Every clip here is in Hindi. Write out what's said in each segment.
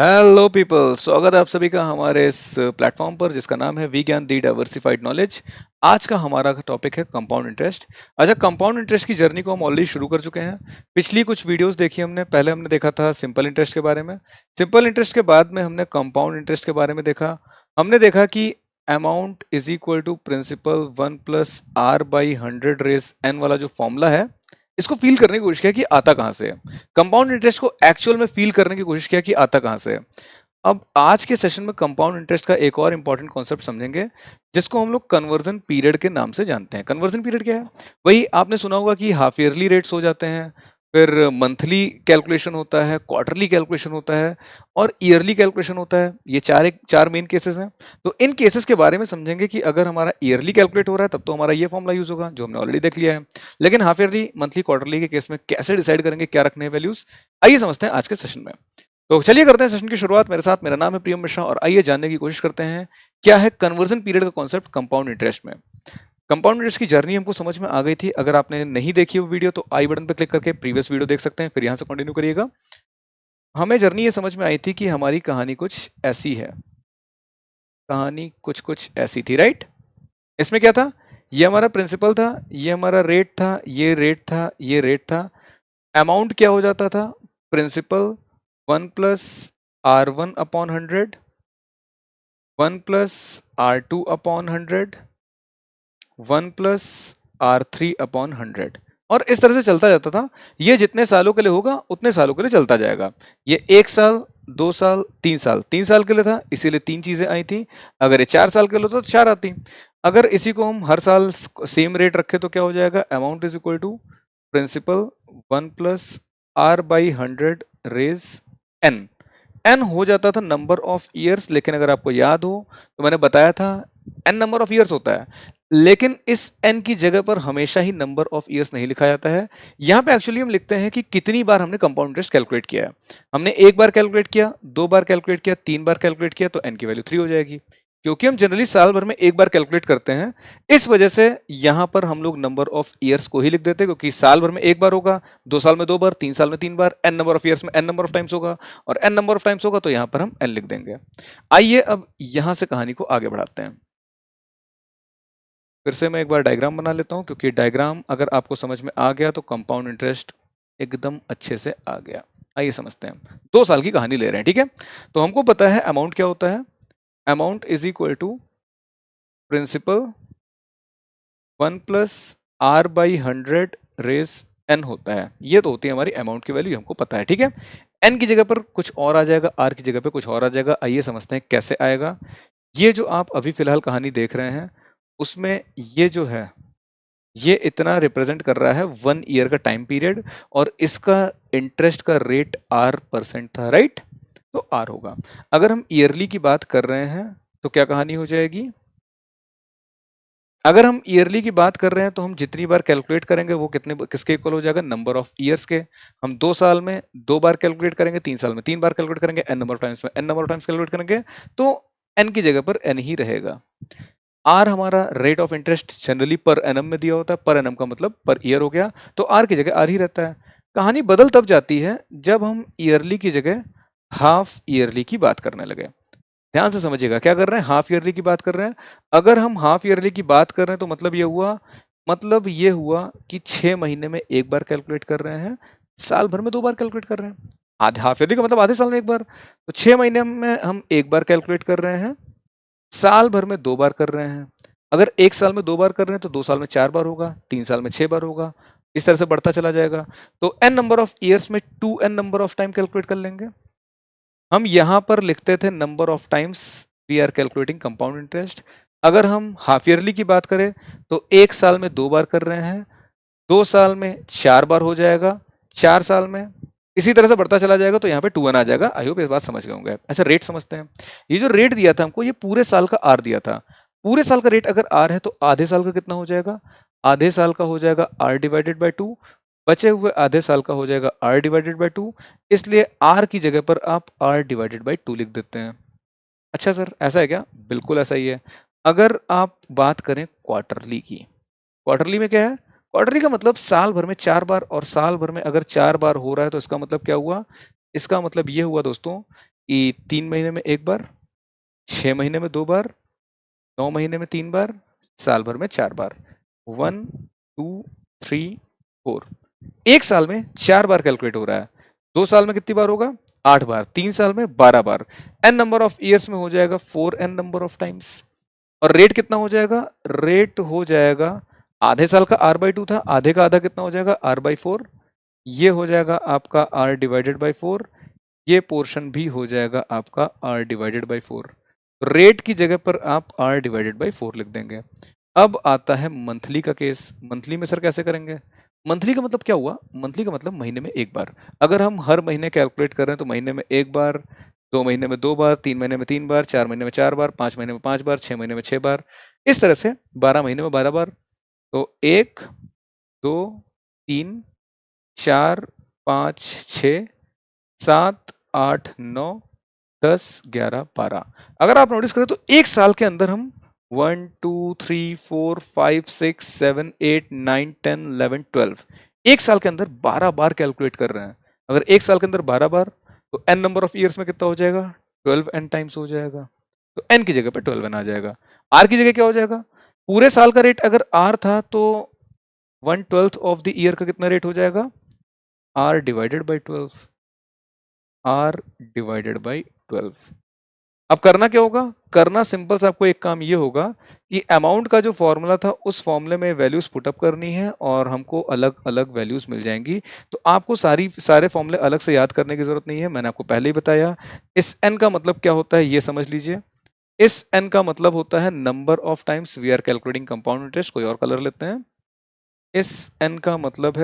हेलो पीपल, स्वागत है आप सभी का हमारे इस प्लेटफॉर्म पर जिसका नाम है वी ज्ञान दी डाइवर्सिफाइड नॉलेज। आज का हमारा टॉपिक है कंपाउंड इंटरेस्ट। अच्छा, कंपाउंड इंटरेस्ट की जर्नी को हम ऑलरेडी शुरू कर चुके हैं। पिछली कुछ वीडियोस देखी हमने। पहले हमने देखा था सिंपल इंटरेस्ट के बारे में। सिंपल इंटरेस्ट के बाद में हमने कंपाउंड इंटरेस्ट के बारे में देखा। हमने देखा कि amount is equal to principal 1+r/100 वाला जो फॉर्मूला है, इसको फील करने की कोशिश किया कि आता कहाँ से है। कंपाउंड इंटरेस्ट को एक्चुअल में फील करने की कोशिश किया कि आता कहाँ से है। अब आज के सेशन में कंपाउंड इंटरेस्ट का एक और इंपॉर्टेंट कॉन्सेप्ट समझेंगे, जिसको हम लोग कन्वर्जन पीरियड के नाम से जानते हैं। कन्वर्जन पीरियड क्या है? वही आपने सुना होगा कि हाफ ईयरली रेट्स हो जाते हैं, फिर मंथली कैलकुलेशन होता है, क्वार्टरली कैलकुलेशन होता है और ईयरली कैलकुलेशन होता है। ये चार मेन केसेस हैं। तो इन केसेस के बारे में समझेंगे कि अगर हमारा ईयरली कैलकुलेट हो रहा है तब तो हमारा ये फॉर्मूला यूज होगा जो हमने ऑलरेडी देख लिया है। लेकिन हाफ ईयरली, मंथली, क्वार्टरली के केस में कैसे डिसाइड करेंगे क्या रखने हैं वैल्यूज, आइए समझते हैं आज के सेशन में। तो चलिए करते हैं सेशन की शुरुआत मेरे साथ। मेरा नाम है प्रियम मिश्रा और आइए जानने की कोशिश करते हैं क्या है कन्वर्जन पीरियड का कॉन्सेप्ट कंपाउंड इंटरेस्ट में। कंपाउंड इंटरेस्ट की जर्नी हमको समझ में आ गई थी। अगर आपने नहीं देखी वो वीडियो तो आई बटन पर क्लिक करके प्रीवियस वीडियो देख सकते हैं, फिर यहाँ से कंटिन्यू करिएगा। हमें जर्नी ये समझ में आई थी कि हमारी कहानी कुछ ऐसी है। कहानी कुछ कुछ ऐसी थी, राइट? इसमें क्या था? ये हमारा प्रिंसिपल था, ये हमारा रेट था, ये रेट था, ये रेट था। अमाउंट क्या हो जाता था? प्रिंसिपल 1+r1/100, 1+r2/100, 1+r3/100 और इस तरह से चलता जाता था। ये जितने सालों के लिए होगा उतने सालों के लिए चलता जाएगा। ये 1 साल, 2 साल, 3 साल, 3 साल के लिए था, इसीलिए 3 चीजें आई थी। अगर ये 4 साल के लिए होता तो 4 आती। अगर इसी को हम हर साल सेम रेट रखे तो क्या हो जाएगा? Amount is equal to principal 1+r/100 raise n। n हो जाता था नंबर ऑफ ईयर्स, लेकिन अगर आपको याद हो तो मैंने बताया था n नंबर ऑफ ईयर्स होता है, लेकिन इस n की जगह पर हमेशा ही नंबर ऑफ ईयर्स नहीं लिखा जाता है। यहाँ पे एक्चुअली हम लिखते हैं कि कितनी बार हमने कंपाउंड इंटरेस्ट कैलकुलेट किया है। हमने 1 बार कैलकुलेट किया, 2 बार कैलकुलेट किया, 3 बार कैलकुलेट किया तो n की वैल्यू 3 हो जाएगी। क्योंकि हम जनरली साल भर में 1 बार कैलकुलेट करते हैं, इस वजह से यहाँ पर हम लोग नंबर ऑफ ईयर्स को ही लिख देते हैं। क्योंकि साल भर में 1 बार होगा, 2 साल में 2 बार, 3 साल में 3 बार, n नंबर ऑफ ईयर्स में n नंबर ऑफ टाइम्स होगा और n नंबर ऑफ टाइम्स होगा तो यहाँ पर हम n लिख देंगे। आइए अब यहाँ से कहानी को आगे बढ़ाते हैं। फिर से मैं एक बार डायग्राम बना लेता हूँ, क्योंकि डायग्राम अगर आपको समझ में आ गया तो कंपाउंड इंटरेस्ट एकदम अच्छे से आ गया। आइए समझते हैं। 2 साल की कहानी ले रहे हैं, ठीक है? तो हमको पता है अमाउंट क्या होता है। Amount is equal to principal 1+r/100 raise n होता है। ये तो होती है हमारी अमाउंट की वैल्यू, हमको पता है, ठीक है? n की जगह पर कुछ और आ जाएगा, r की जगह पे कुछ और आ जाएगा। आइए समझते हैं कैसे आएगा। ये जो आप अभी फिलहाल कहानी देख रहे हैं उसमें ये जो है ये इतना रिप्रेजेंट कर रहा है 1 ईयर का टाइम पीरियड और इसका इंटरेस्ट का रेट r% था, राइट? तो r होगा। अगर हम ईयरली की बात कर रहे हैं तो क्या कहानी हो जाएगी? अगर हम ईयरली की बात कर रहे हैं तो हम जितनी बार कैलकुलेट करेंगे वो किसके इक्वल हो जाएगा? नंबर ऑफ ईयर्स के। हम 2 साल में 2 बार कैलकुलेट करेंगे, 3 साल में 3 बार कैलकुलेट करेंगे, n नंबर ऑफ टाइम्स में n number of times calculate करेंगे तो n की जगह पर n ही रहेगा। आर हमारा rate of interest generally per annum में दिया होता है। पर एनम का मतलब पर ईयर हो गया, तो आर की जगह आर ही रहता है। कहानी बदल तब जाती है जब हम ईयरली की जगह हाफ ईयरली की बात करने लगे। ध्यान से समझिएगा क्या कर रहे हैं, हाफ ईयरली की बात कर रहे हैं। अगर हम हाफ ईयरली की बात कर रहे हैं तो मतलब ये हुआ कि 6 महीने में 1 बार कैलकुलेट कर रहे हैं, साल भर में 2 बार कैलकुलेट कर रहे हैं। आधे हाफ ईयरली का मतलब आधे साल में 1 बार, तो 6 महीने में हम 1 बार कैलकुलेट कर रहे हैं, साल भर में 2 बार कर रहे हैं। अगर 1 साल में 2 बार कर रहे हैं तो 2 साल में 4 बार होगा, 3 साल में 6 बार होगा, इस तरह से बढ़ता चला जाएगा। तो n नंबर ऑफ ईयर्स में 2n number of time calculate कर लेंगे। हम यहां पर लिखते थे number of times we are calculating compound interest. अगर हम हाफ ईयरली की बात करें तो 1 साल में 2 बार कर रहे हैं, 2 साल में 4 बार हो जाएगा, 4 साल में इसी तरह से बढ़ता चला जाएगा, तो यहाँ पे 2n आ जाएगा। आई होप इस बात समझ गए होंगे। अच्छा, रेट समझते हैं। ये जो रेट दिया था हमको, ये पूरे साल का आर दिया था। पूरे साल का रेट अगर आर है तो आधे साल का कितना हो जाएगा? आधे साल का हो जाएगा r/2, बचे हुए आधे साल का हो जाएगा r/2। इसलिए r की जगह पर आप r/2 लिख देते हैं। अच्छा सर, ऐसा है क्या? बिल्कुल ऐसा ही है। अगर आप बात करें क्वार्टरली की, क्वार्टरली में क्या है? क्वार्टरली का मतलब साल भर में 4 बार, और साल भर में अगर 4 बार हो रहा है तो इसका मतलब क्या हुआ? इसका मतलब ये हुआ दोस्तों कि 3 महीने में 1 बार, 6 महीने में 2 बार, 9 महीने में 3 बार, साल भर में 4 बार। 1, 2, 3, 4। 1 साल में 4 बार कैलकुलेट हो रहा है। 2 साल में कितनी बार होगा? 8 बार। 3 साल में 12 बार। n नंबर ऑफ ईयर्स में हो जाएगा 4n नंबर ऑफ टाइम्स। और रेट कितना हो जाएगा? रेट हो जाएगा, आधे साल का r/2 था, आधे का आधा कितना हो जाएगा? r/4। ये हो जाएगा आपका r डिवाइडेड बाई 4। ये पोर्शन भी हो जाएगा आपका r डिवाइडेड बाई 4। रेट की जगह पर आप r डिवाइडेड बाई 4 लिख देंगे। अब आता है मंथली का केस। मंथली में सर कैसे करेंगे? मंथली का मतलब क्या हुआ? मंथली का मतलब महीने में 1 बार। अगर हम हर महीने कैलकुलेट कर रहे हैं तो महीने में 1 बार, 2 महीने में 2 बार, 3 महीने में 3 बार, 4 महीने में 4 बार, 5 महीने में 5 बार, 6 महीने में 6 बार, इस तरह से 12 महीने में 12 बार। तो 1, 2, 3, 4, 5, 6, 7, 8, 9, 10, 11, 12। अगर आप नोटिस करें तो 1 साल के अंदर हम 1, 2, 3, 4, 5, 6, 7, 8, 9, 10, 11, 12, 1 साल के अंदर 12 बार कैलकुलेट कर रहे हैं। अगर 1 साल के अंदर 12 बार, तो n नंबर ऑफ ईयर्स में कितना हो जाएगा? 12n टाइम्स हो जाएगा। तो n की जगह पे 12n आ जाएगा। r की जगह क्या हो जाएगा? पूरे साल का रेट अगर r था तो 1/12 ऑफ द ईयर का कितना रेट हो जाएगा? r divided by 12। r divided by 12। अब करना क्या होगा? करना सिंपल सा आपको एक काम ये होगा कि अमाउंट का जो फॉर्मूला था उस फॉर्मूले में वैल्यूज पुटअप करनी है और हमको अलग अलग वैल्यूज मिल जाएंगी। तो आपको सारे फॉर्मूले अलग से याद करने की जरूरत नहीं है, मैंने आपको पहले ही बताया। इस n का मतलब क्या होता है ये समझ लीजिए। इस n का मतलब होता है number of times we are calculating compound interest. कोई और कलर लेते हैं। इस n का मतलब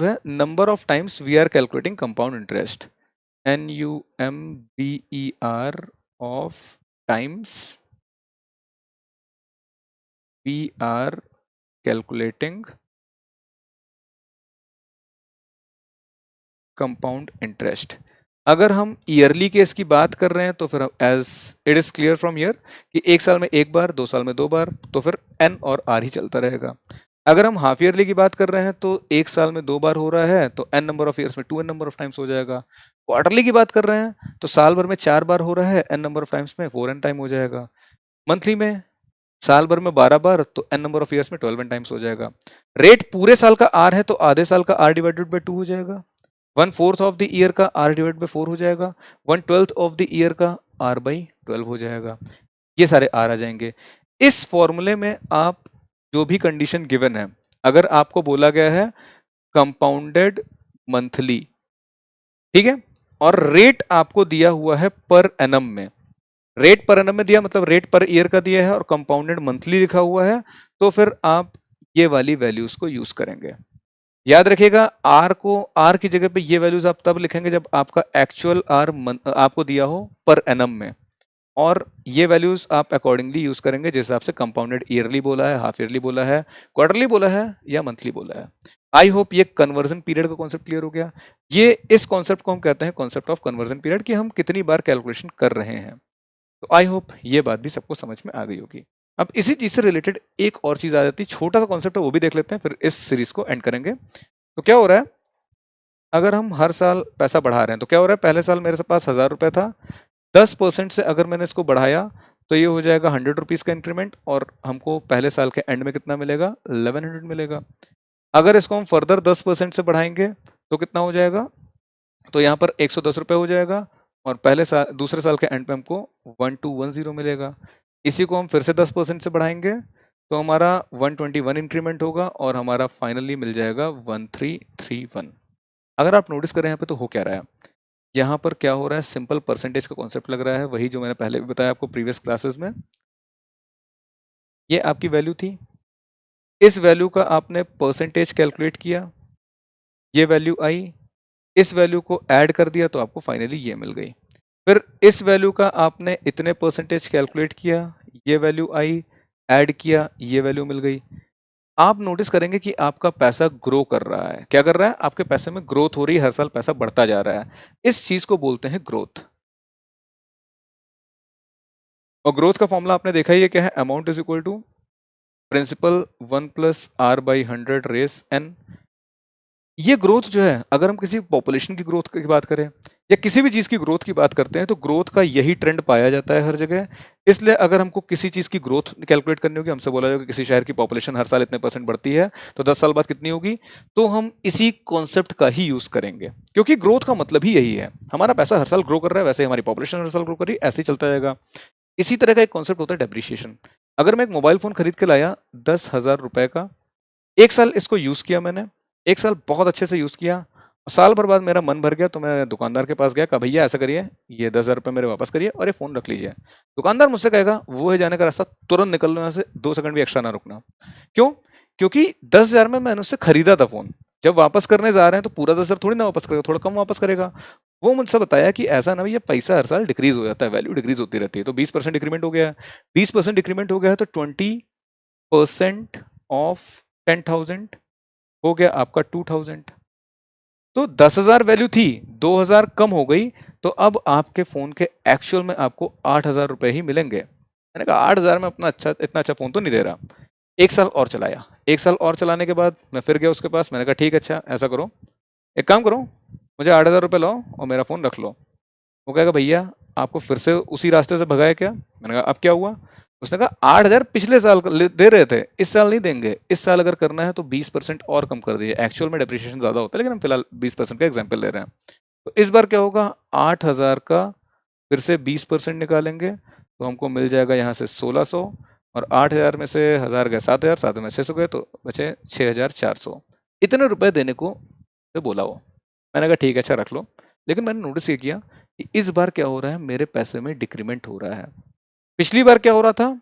है number of times we are calculating compound interest. NUMBER of times we are calculating compound interest. अगर हम ईयरली केस की बात कर रहे हैं तो फिर as it is clear from year कि 1 साल में 1 बार, 2 साल में 2 बार, तो फिर n और r ही चलता रहेगा। अगर हम हाफ ईयरली की बात कर रहे हैं तो 1 साल में 2 बार हो रहा है तो n नंबर ऑफ ईयर्स में 2n नंबर ऑफ टाइम्स हो जाएगा। क्वार्टरली की बात कर रहे हैं तो साल भर में 4 बार हो रहा है, n नंबर ऑफ टाइम्स में 4n टाइम हो जाएगा। मंथली में साल भर में 12 बार तो n नंबर ऑफ ईयर्स में 12n टाइम्स हो जाएगा। रेट पूरे साल का r है तो आधे साल का r डिवाइडेड बाई 2 हो जाएगा। 1/4 ऑफ द ईयर का r डिवाइड बाई 4 हो जाएगा। 1/12 ऑफ द ईयर का r बाई 12 हो जाएगा। ये सारे r आ जाएंगे। इस फॉर्मूले में आप जो भी कंडीशन गिवन है, अगर आपको बोला गया है कंपाउंडेड मंथली, ठीक है, और रेट आपको दिया हुआ है पर एनम में, रेट पर एनम में दिया मतलब रेट पर ईयर का दिया है और कंपाउंडेड मंथली लिखा हुआ है, तो फिर आप ये वाली वैल्यूज को यूज करेंगे। याद रखिएगा आर को, आर की जगह पे ये वैल्यूज आप तब लिखेंगे जब आपका एक्चुअल आर आपको दिया हो पर एनम में, और ये वैल्यूज आप अकॉर्डिंगली यूज करेंगे जिस हिसाब से कंपाउंडेड ईयरली बोला है, हाफ ईयरली बोला है, क्वार्टरली बोला है या मंथली बोला है। आई होप ये कन्वर्जन पीरियड का कॉन्सेप्ट क्लियर हो गया। ये इस कॉन्सेप्ट को हम कहते हैं कॉन्सेप्ट ऑफ कन्वर्जन पीरियड, कि हम कितनी बार कैलकुलेशन कर रहे हैं। तो आई होप ये बात भी सबको समझ में आ गई होगी। अब इसी चीज से रिलेटेड एक और चीज आ जाती है, छोटा सा कॉन्सेप्ट है वो भी देख लेते हैं, फिर इस सीरीज को एंड करेंगे। तो क्या हो रहा है, अगर हम हर साल पैसा बढ़ा रहे हैं तो क्या हो रहा है, पहले साल मेरे पास 1000 रुपए था, 10% से अगर मैंने इसको बढ़ाया तो ये हो जाएगा 100 रुपीज का इंक्रीमेंट, और हमको पहले साल के एंड में कितना मिलेगा? 1100 मिलेगा। अगर इसको हम फर्दर 10% से बढ़ाएंगे तो कितना हो जाएगा? तो यहाँ पर 110 रुपये हो जाएगा, और पहले साल दूसरे साल के एंड पे हमको 1210 मिलेगा। इसी को हम फिर से 10% से बढ़ाएंगे तो हमारा 121 इंक्रीमेंट होगा और हमारा फाइनली मिल जाएगा 1331। अगर आप नोटिस करें यहाँ पे तो हो क्या रहा है, यहाँ पर क्या हो रहा है, सिंपल परसेंटेज का कॉन्सेप्ट लग रहा है, वही जो मैंने पहले भी बताया आपको प्रीवियस क्लासेस में। ये आपकी वैल्यू थी, इस वैल्यू का आपने परसेंटेज कैलकुलेट किया, ये वैल्यू आई, इस वैल्यू को ऐड कर दिया तो आपको फाइनली ये मिल गई। फिर इस वैल्यू का आपने इतने परसेंटेज कैलकुलेट किया, ये वैल्यू आई, ऐड किया, ये वैल्यू मिल गई। आप नोटिस करेंगे कि आपका पैसा ग्रो कर रहा है। क्या कर रहा है? आपके पैसे में ग्रोथ हो रही है, हर साल पैसा बढ़ता जा रहा है। इस चीज को बोलते हैं ग्रोथ। और ग्रोथ का फॉर्मूला आपने देखा ही है, क्या है? Amount is equal to principal 1 + r/100 raise n। ये ग्रोथ जो है, अगर हम किसी पॉपुलेशन की ग्रोथ की बात करें या किसी भी चीज़ की ग्रोथ की बात करते हैं, तो ग्रोथ का यही ट्रेंड पाया जाता है हर जगह। इसलिए अगर हमको किसी चीज़ की ग्रोथ कैलकुलेट करनी होगी, हमसे बोला जाएगा किसी शहर की पॉपुलेशन हर साल इतने परसेंट बढ़ती है, तो 10 साल बाद कितनी होगी, तो हम इसी कॉन्सेप्ट का ही यूज़ करेंगे, क्योंकि ग्रोथ का मतलब ही यही है। हमारा पैसा हर साल ग्रो कर रहा है, वैसे हमारी पॉपुलेशन हर साल ग्रो कर रही है, ऐसे ही चलता जाएगा। इसी तरह का एक कॉन्सेप्ट होता है डेप्रिसिएशन। अगर मैं एक मोबाइल फ़ोन खरीद के लाया 10,000 रुपए का, 1 साल इसको यूज़ किया मैंने, 1 साल बहुत अच्छे से यूज़ किया, साल भर बाद मेरा मन भर गया तो मैं दुकानदार के पास गया, कहा भैया ऐसा करिए, ये 10,000 रुपए मेरे वापस करिए और ये फ़ोन रख लीजिए। दुकानदार मुझसे कहेगा वो है जाने का रास्ता, तुरंत निकल लो यहाँ से, 2 सेकंड भी एक्स्ट्रा ना रुकना। क्यों? क्योंकि 10,000 में मैंने उससे खरीदा था फ़ोन। जब वापस करने जा रहे हैं तो पूरा 10,000 थोड़ी ना वापस करेगा, थोड़ा कम वापस करेगा। वो मुझसे बताया कि ऐसा ना भैया, पैसा हर साल डिक्रीज़ हो जाता है, वैल्यू डिक्रीज़ होती रहती है। तो 20% डिक्रीमेंट हो गया है, 20% डिक्रीमेंट हो गया है तो 20% ऑफ 10,000 हो गया आपका 2,000। तो 10,000 वैल्यू थी, 2,000 कम हो गई, तो अब आपके फ़ोन के एक्चुअल में आपको 8,000 रुपए ही मिलेंगे। मैंने कहा 8,000 में अपना इतना अच्छा फ़ोन तो नहीं दे रहा। 1 साल और चलाया, 1 साल और चलाने के बाद मैं फिर गया उसके पास, मैंने कहा ठीक है, अच्छा ऐसा करो, एक काम करो, मुझे 8,000 रुपए लाओ और मेरा फ़ोन रख लो। वो कहेगा भैया आपको फिर से उसी रास्ते से भगाया क्या? मैंने कहा अब क्या हुआ? उसने कहा 8,000 पिछले साल दे रहे थे, इस साल नहीं देंगे, इस साल अगर करना है तो 20% और कम कर दीजिए। एक्चुअल में डेप्रिसिएशन ज़्यादा होता है, लेकिन हम फिलहाल 20% का एग्जाम्पल ले रहे हैं। तो इस बार क्या होगा, 8,000 का फिर से 20% निकालेंगे तो हमको मिल जाएगा यहाँ से 1,600, और 8,000 में से 1,000 गए 7,000, 7 में 600 गए तो बचे 6,400। इतने रुपए देने को तो बोला वो। मैंने कहा ठीक है, अच्छा रख लो। लेकिन मैंने नोटिस ये किया कि इस बार क्या हो रहा है, मेरे पैसे में डिक्रीमेंट हो रहा है। पिछली बार क्या हो रहा था,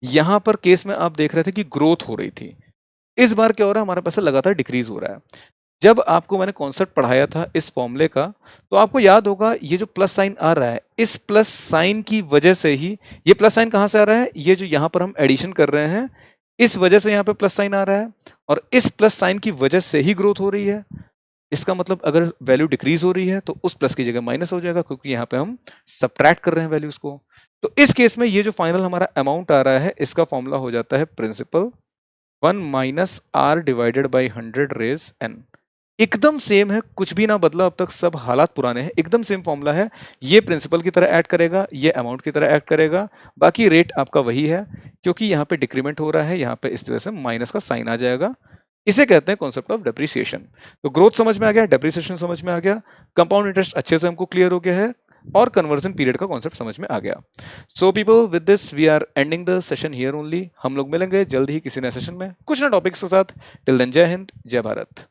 यहाँ पर केस में आप देख रहे थे कि ग्रोथ हो रही थी। इस बार क्या हो रहा है, हमारा पैसा लगातार डिक्रीज हो रहा है। जब आपको मैंने कॉन्सेप्ट पढ़ाया था इस फॉर्मूले का, तो आपको याद होगा ये जो प्लस साइन आ रहा है, इस प्लस साइन की वजह से ही, ये प्लस साइन कहाँ से आ रहा है, ये जो यहाँ पर हम एडिशन कर रहे हैं, इस वजह से यहाँ पे प्लस साइन आ रहा है, और इस प्लस साइन की वजह से ही ग्रोथ हो रही है। इसका मतलब अगर वैल्यू डिक्रीज हो रही है तो उस प्लस की जगह माइनस हो जाएगा, क्योंकि यहाँ पे हम सब्ट्रैक्ट कर रहे हैं वैल्यूज को। तो इस केस में ये जो फाइनल हमारा अमाउंट आ रहा है, इसका फॉर्मूला हो जाता है principal 1 minus r divided by 100 raise n. एकदम सेम है, कुछ भी ना बदला अब तक, सब हालात पुराने हैं, एकदम सेम फॉर्मूला है। ये प्रिंसिपल की तरह ऐड करेगा, ये अमाउंट की तरह ऐड करेगा, बाकी रेट आपका वही है, क्योंकि यहाँ पे डिक्रीमेंट हो रहा है, यहाँ पे इस तरह से माइनस का साइन आ जाएगा। इसे कहते हैं कॉन्सेप्ट ऑफ डेप्रिसिएशन। तो ग्रोथ समझ में आ गया, डेप्रिसिएशन समझ में आ गया, कंपाउंड इंटरेस्ट अच्छे से हमको क्लियर हो गया है, और कन्वर्जन पीरियड का कॉन्सेप्ट समझ में आ गया। So people, with this we are ending the session here only. हम लोग मिलेंगे जल्द ही किसी नए सेशन में कुछ नए टॉपिक्स के साथ। टिल देन, जय हिंद, जय भारत।